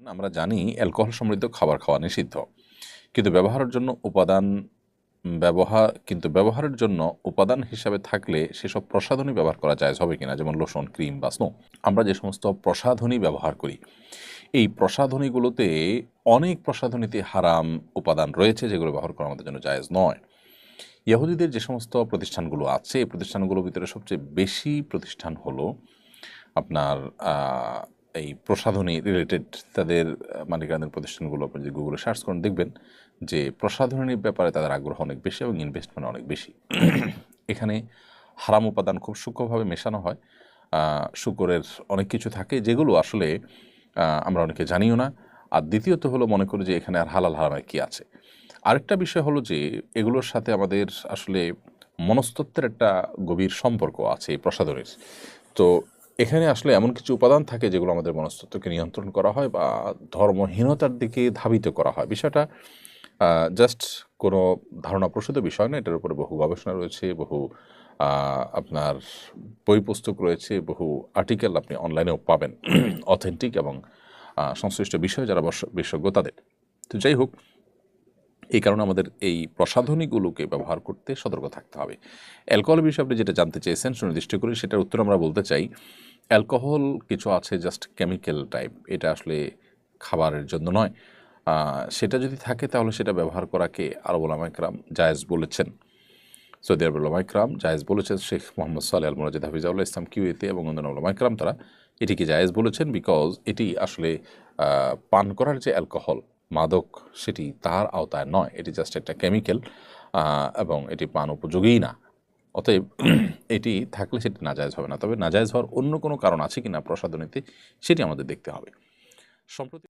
আমরা জানি অ্যালকোহল সমৃদ্ধ খাবার খাওয়া নিষিদ্ধ, কিন্তু ব্যবহারের জন্য উপাদান হিসাবে থাকলে সেসব প্রসাধনী ব্যবহার করা জায়েজ হবে কিনা, যেমন লোশন, ক্রিম বা স্নো। আমরা যে সমস্ত প্রসাধনী ব্যবহার করি, এই প্রসাধনীগুলোতে অনেক প্রসাধনীতে হারাম উপাদান রয়েছে, যেগুলো ব্যবহার করা আমাদের জন্য জায়েজ নয়। ইহুদিদের যে সমস্ত প্রতিষ্ঠানগুলো আছে, এই প্রতিষ্ঠানগুলোর ভিতরে সবচেয়ে বেশি প্রতিষ্ঠান হলো আপনার এই প্রসাধনী রিলেটেড তাদের মালিকানাধীন প্রতিষ্ঠানগুলো। আপনি যদি গুগলে সার্চ করেন দেখবেন যে প্রসাধনীর ব্যাপারে তাদের আগ্রহ অনেক বেশি এবং ইনভেস্টমেন্ট অনেক বেশি। এখানে হারাম উপাদান খুব সূক্ষ্মভাবে মেশানো হয়। শুকরের অনেক কিছু থাকে যেগুলো আসলে আমরা অনেকে জানিও না। আর দ্বিতীয়ত হলো মনে করি যে এখানে আর হালাল হারামের কী আছে। আরেকটা বিষয় হলো যে এগুলোর সাথে আমাদের আসলে মনস্তত্ত্বের একটা গভীর সম্পর্ক আছে এই প্রসাধনীর। তো এখানে আসলে এমন কিছু উপাদান থাকে যেগুলো আমাদের মনস্তত্ত্বকে নিয়ন্ত্রণ করা হয় বা ধর্মহীনতার দিকে ধাবিত করা হয়। বিষয়টা জাস্ট কোনো ধারণাপ্রসূত বিষয় না। এটার উপরে বহু গবেষণা রয়েছে, বহু আপনার বই পুস্তক রয়েছে, বহু আর্টিকেল আপনি অনলাইনেও পাবেন অথেন্টিক এবং সংশ্লিষ্ট বিষয়ে যারা বিশেষজ্ঞ তাদের। তো যাই হোক, এই কারণে আমাদের এই প্রসাধনীগুলোকে ব্যবহার করতে সতর্ক থাকতে হবে। অ্যালকোহল বিষয়ে আপনি যেটা জানতে চেয়েছেন সুনির্দিষ্ট করে, সেটার উত্তর আমরা বলতে চাই, অ্যালকোহল কিছু আছে জাস্ট কেমিক্যাল টাইপ, এটা আসলে খাবারের জন্য নয়। সেটা যদি থাকে তাহলে সেটা ব্যবহার করাকে আরব উলামা ইকরাম জায়েজ বলেছেন। সৌদি আরবের উলামা ইকরাম জায়েজ বলেছেন। শেখ মোহাম্মদ সালেহ আল মুনাজ্জিদ হাফিজাহুল্লাহ ইসলাম কিউয়েতে এবং অন্যান্য উলামা ইকরাম তারা এটিকে জায়েজ বলেছেন, বিকজ এটি আসলে পান করার যে অ্যালকোহল, মাদক, সেটি তার আওতায় নয়। এটি জাস্ট একটা কেমিক্যাল এবং এটি পান উপযোগী না। অতএব এটি থাকলে সেটি নাজায়েজ হবে না। তবে নাজায়েজ হওয়ার অন্য কোনো কারণ আছে কিনা প্রসাধনীতে, সেটি আমাদের দেখতে হবে। সম্প্রতি